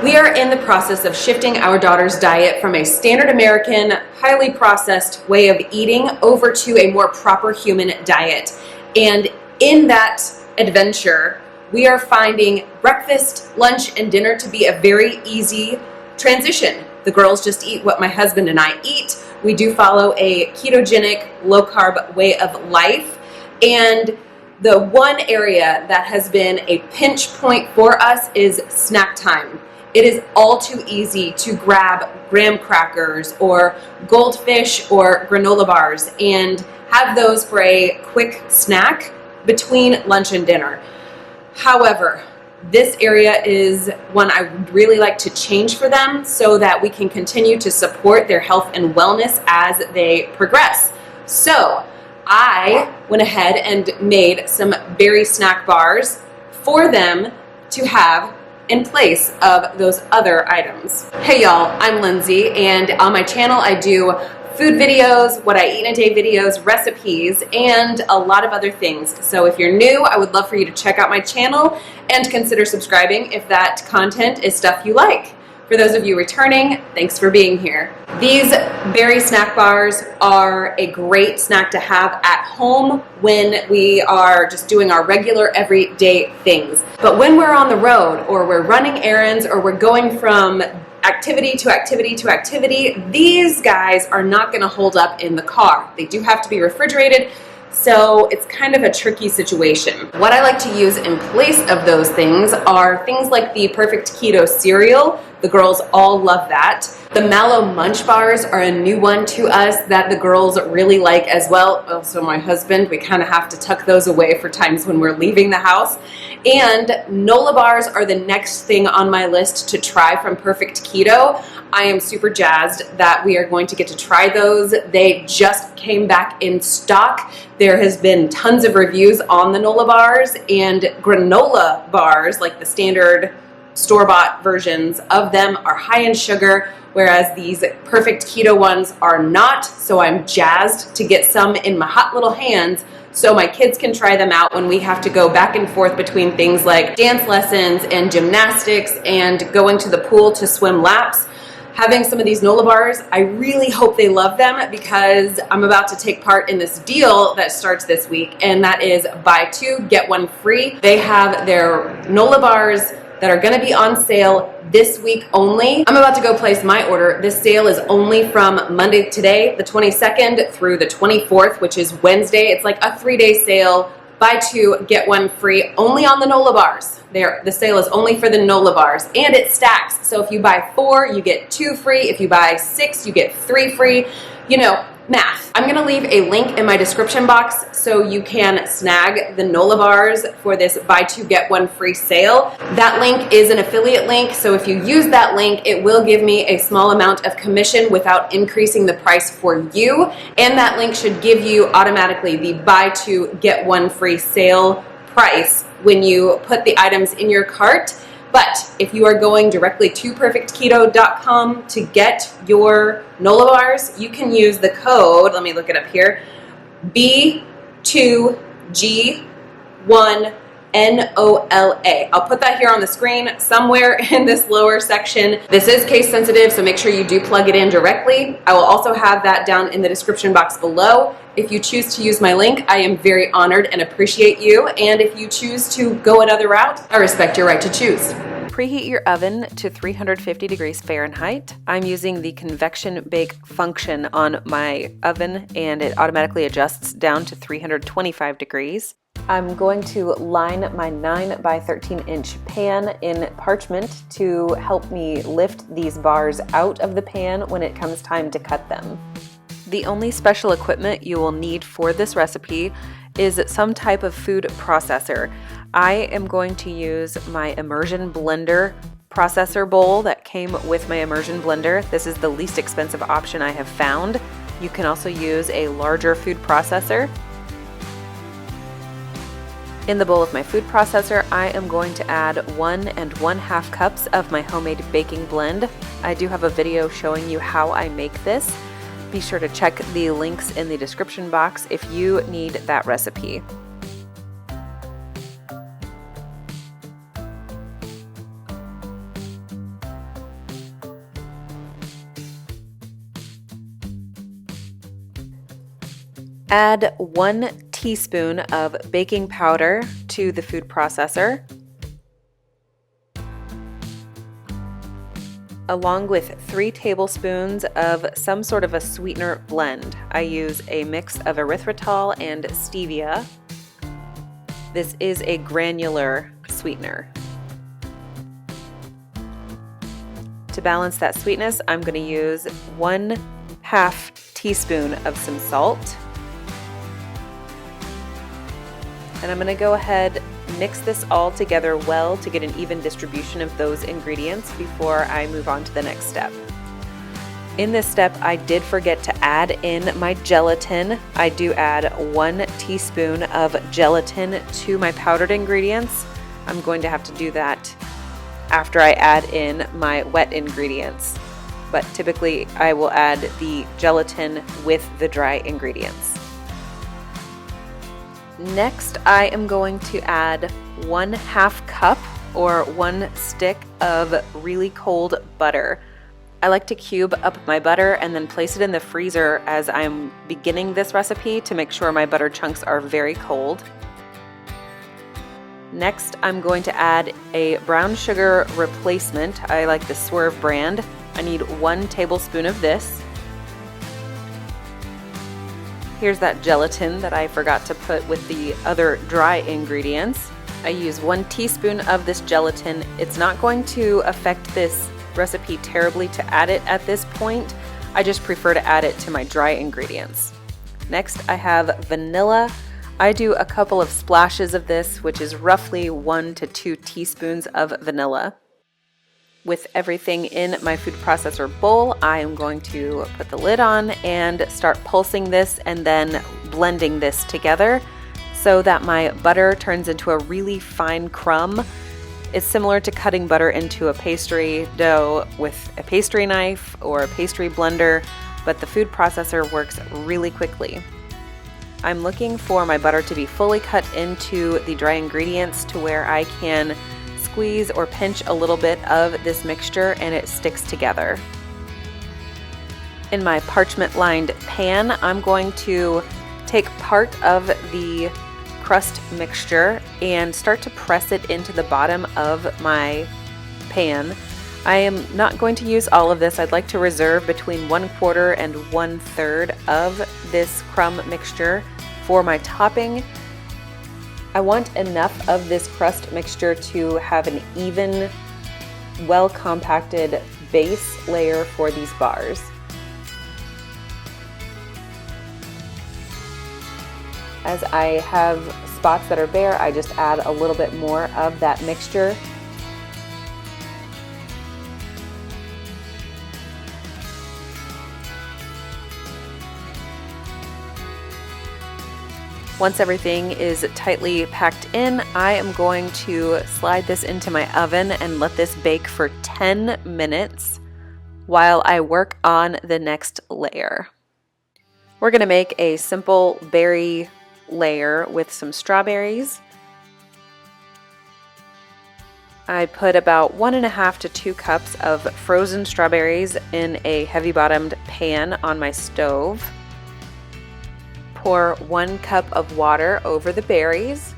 We are in the process of shifting our daughter's diet from a standard American, highly processed way of eating over to a more proper human diet. And in that adventure, we are finding breakfast, lunch, and dinner to be a very easy transition. The girls just eat what my husband and I eat. We do follow a ketogenic, low-carb way of life. And the one area that has been a pinch point for us is snack time. It is all too easy to grab graham crackers or goldfish or granola bars and have those for a quick snack between lunch and dinner. However, this area is one I would really like to change for them so that we can continue to support their health and wellness as they progress. So I went ahead and made some berry snack bars for them to have in place of those other items. Hey y'all, I'm Lindsey, and on my channel I do food videos, what I eat in a day videos, recipes, and a lot of other things. So if you're new, I would love for you to check out my channel and consider subscribing if that content is stuff you like. For those of you returning, thanks for being here. These berry snack bars are a great snack to have at home when we are just doing our regular everyday things. But when we're on the road or we're running errands or we're going from activity to activity to activity, these guys are not going to hold up in the car. They do have to be refrigerated, so it's kind of a tricky situation. What I like to use in place of those things are things like the Perfect Keto cereal. The girls all love that. The Mallow Munch bars are a new one to us that the girls really like as well. Also my husband, we kind of have to tuck those away for times when we're leaving the house. And Nola bars are the next thing on my list to try from Perfect Keto. I am super jazzed that we are going to get to try those. They just came back in stock. There has been tons of reviews on the Nola bars, and granola bars, like the standard store-bought versions of them, are high in sugar, whereas these Perfect Keto ones are not. So I'm jazzed to get some in my hot little hands so my kids can try them out when we have to go back and forth between things like dance lessons and gymnastics and going to the pool to swim laps. Having some of these Nola bars, I really hope they love them because I'm about to take part in this deal that starts this week, and that is buy two, get one free. They have their Nola bars that are going to be on sale this week only. I'm about to go place my order. This sale is only from Monday today, the 22nd, through the 24th, which is Wednesday. It's like a 3-day sale. Buy two, get one free, only on the Nola bars. The sale is only for the Nola bars, and it stacks. So if you buy 4, you get 2 free. If you buy 6, you get 3 free. You know, math. I'm going to leave a link in my description box so you can snag the Nola bars for this buy two, get one free sale. That link is an affiliate link, so if you use that link, it will give me a small amount of commission without increasing the price for you, and that link should give you automatically the buy two, get one free sale price when you put the items in your cart. But if you are going directly to perfectketo.com to get your Nola bars, you can use the code, let me look it up here, B2G1NOLA. I'll put that here on the screen somewhere in this lower section. This is case sensitive, so make sure you do plug it in directly. I will also have that down in the description box below. If you choose to use my link, I am very honored and appreciate you. And if you choose to go another route, I respect your right to choose. Preheat your oven to 350 degrees Fahrenheit. I'm using the convection bake function on my oven, and it automatically adjusts down to 325 degrees. I'm going to line my 9 by 13 inch pan in parchment to help me lift these bars out of the pan when it comes time to cut them. The only special equipment you will need for this recipe is some type of food processor. I am going to use my immersion blender processor bowl that came with my immersion blender. This is the least expensive option I have found. You can also use a larger food processor. In the bowl of my food processor, I am going to add 1 1/2 cups of my homemade baking blend. I do have a video showing you how I make this. Be sure to check the links in the description box if you need that recipe. Add 1 teaspoon of baking powder to the food processor, along with 3 tablespoons of some sort of a sweetener blend. I use a mix of erythritol and stevia. This is a granular sweetener. To balance that sweetness, I'm going to use 1/2 teaspoon of some salt. And I'm going to go ahead, mix this all together well to get an even distribution of those ingredients before I move on to the next step. In this step, I did forget to add in my gelatin. I do add 1 teaspoon of gelatin to my powdered ingredients. I'm going to have to do that after I add in my wet ingredients. But typically I will add the gelatin with the dry ingredients. Next, I am going to add 1/2 cup or 1 stick of really cold butter. I like to cube up my butter and then place it in the freezer as I'm beginning this recipe to make sure my butter chunks are very cold. Next, I'm going to add a brown sugar replacement. I like the Swerve brand. I need 1 tablespoon of this. Here's that gelatin that I forgot to put with the other dry ingredients. I use 1 teaspoon of this gelatin. It's not going to affect this recipe terribly to add it at this point. I just prefer to add it to my dry ingredients. Next, I have vanilla. I do a couple of splashes of this, which is roughly 1 to 2 teaspoons of vanilla. With everything in my food processor bowl, I am going to put the lid on and start pulsing this and then blending this together so that my butter turns into a really fine crumb. It's similar to cutting butter into a pastry dough with a pastry knife or a pastry blender, but the food processor works really quickly. I'm looking for my butter to be fully cut into the dry ingredients to where I can squeeze or pinch a little bit of this mixture and it sticks together. In my parchment lined pan, I'm going to take part of the crust mixture and start to press it into the bottom of my pan. I am not going to use all of this. I'd like to reserve between 1/4 and 1/3 of this crumb mixture for my topping. I want enough of this crust mixture to have an even, well compacted base layer for these bars. As I have spots that are bare, I just add a little bit more of that mixture. Once everything is tightly packed in, I am going to slide this into my oven and let this bake for 10 minutes while I work on the next layer. We're going to make a simple berry layer with some strawberries. I put about 1.5 to 2 cups of frozen strawberries in a heavy-bottomed pan on my stove. Pour 1 cup of water over the berries.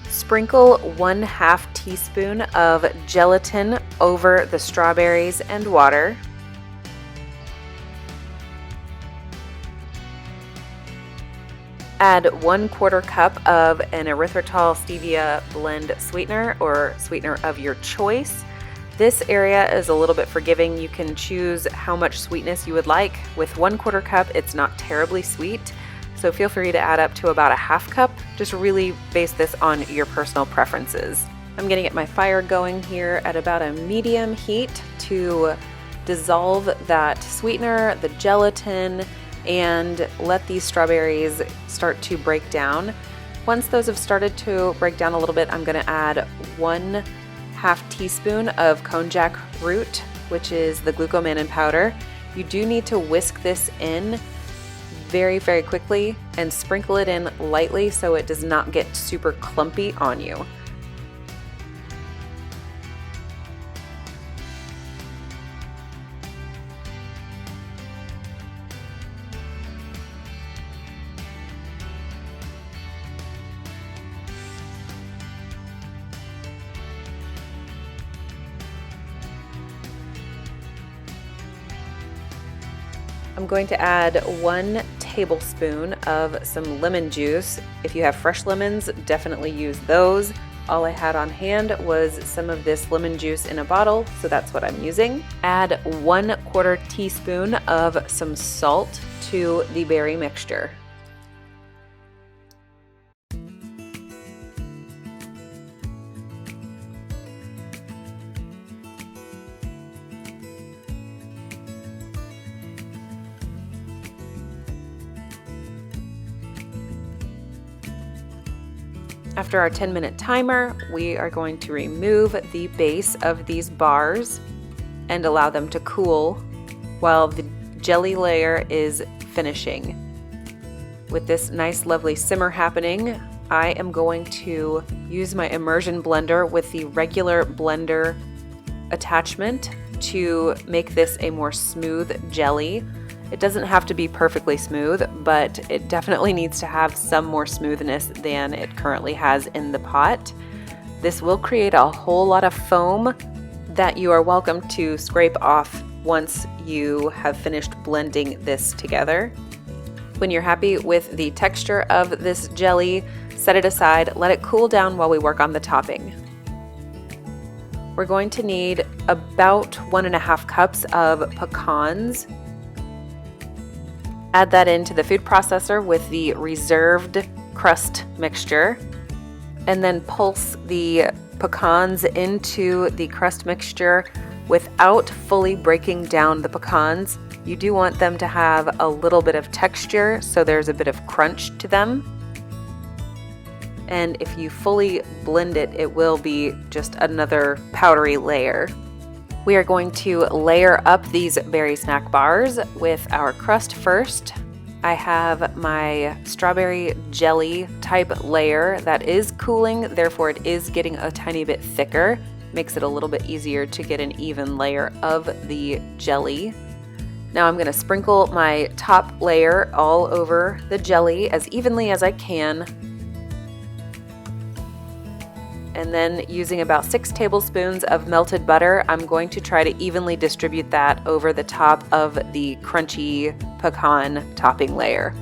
Sprinkle 1/2 teaspoon of gelatin over the strawberries and water. Add 1/4 cup of an erythritol stevia blend sweetener or sweetener of your choice. This area is a little bit forgiving. You can choose how much sweetness you would like. With 1/4 cup, it's not terribly sweet, so feel free to add up to about 1/2 cup. Just really base this on your personal preferences. I'm gonna get my fire going here at about a medium heat to dissolve that sweetener, the gelatin, and let these strawberries start to break down. Once those have started to break down a little bit, I'm gonna add 1/2 teaspoon of konjac root, which is the glucomannan powder. You do need to whisk this in very, very quickly and sprinkle it in lightly so it does not get super clumpy on you. I'm going to add 1 tablespoon of some lemon juice. If you have fresh lemons, definitely use those. All I had on hand was some of this lemon juice in a bottle, so that's what I'm using. Add 1/4 teaspoon of some salt to the berry mixture. After our 10-minute timer, we are going to remove the base of these bars and allow them to cool while the jelly layer is finishing. With this nice lovely simmer happening, I am going to use my immersion blender with the regular blender attachment to make this a more smooth jelly. It doesn't have to be perfectly smooth, but it definitely needs to have some more smoothness than it currently has in the pot. This will create a whole lot of foam that you are welcome to scrape off once you have finished blending this together. When you're happy with the texture of this jelly, set it aside, let it cool down while we work on the topping. We're going to need about 1.5 cups of pecans. Add that into the food processor with the reserved crust mixture, and then pulse the pecans into the crust mixture without fully breaking down the pecans. You do want them to have a little bit of texture, so there's a bit of crunch to them. And if you fully blend it, it will be just another powdery layer. We are going to layer up these berry snack bars with our crust first. I have my strawberry jelly type layer that is cooling, therefore it is getting a tiny bit thicker. Makes it a little bit easier to get an even layer of the jelly. Now I'm going to sprinkle my top layer all over the jelly as evenly as I can. And then using about 6 tablespoons of melted butter, I'm going to try to evenly distribute that over the top of the crunchy pecan topping layer.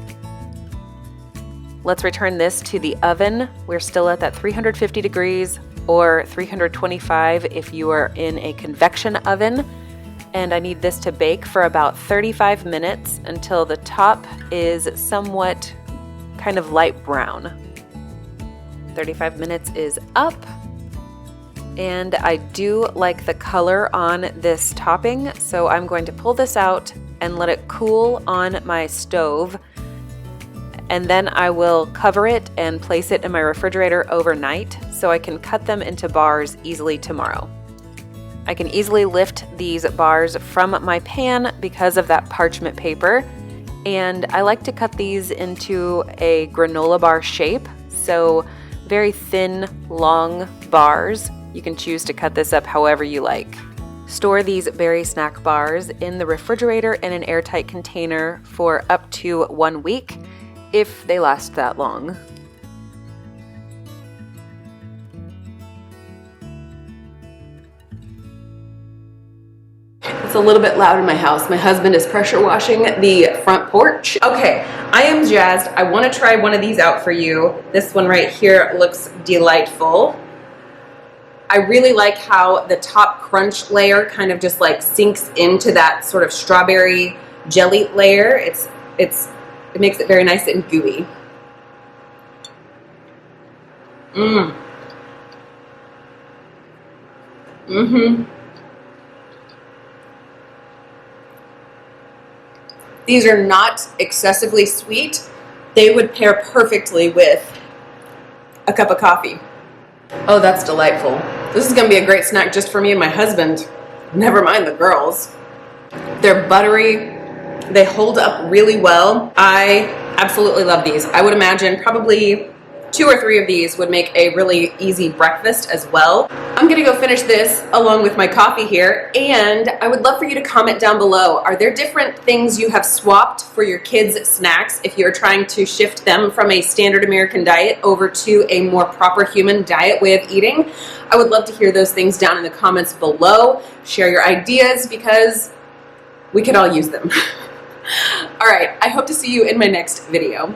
Let's return this to the oven. We're still at that 350 degrees or 325 if you are in a convection oven. And I need this to bake for about 35 minutes until the top is somewhat kind of light brown. 35 minutes is up, and I do like the color on this topping, so I'm going to pull this out and let it cool on my stove, and then I will cover it and place it in my refrigerator overnight so I can cut them into bars easily tomorrow. I can easily lift these bars from my pan because of that parchment paper, and I like to cut these into a granola bar shape, so very thin, long bars. You can choose to cut this up however you like. Store these berry snack bars in the refrigerator in an airtight container for up to 1 week, if they last that long. It's a little bit loud in my house. My husband is pressure washing the front porch. Okay, I am jazzed. I want to try one of these out for you. This one right here looks delightful. I really like how the top crunch layer kind of just like sinks into that sort of strawberry jelly layer. It makes it very nice and gooey. These are not excessively sweet. They would pair perfectly with a cup of coffee. Oh, that's delightful. This is gonna be a great snack just for me and my husband. Never mind the girls. They're buttery. They hold up really well. I absolutely love these. I would imagine probably 2 or 3 of these would make a really easy breakfast as well. I'm gonna go finish this along with my coffee here, and I would love for you to comment down below. Are there different things you have swapped for your kids' snacks if you're trying to shift them from a standard American diet over to a more proper human diet way of eating? I would love to hear those things down in the comments below. Share your ideas because we could all use them. All right, I hope to see you in my next video.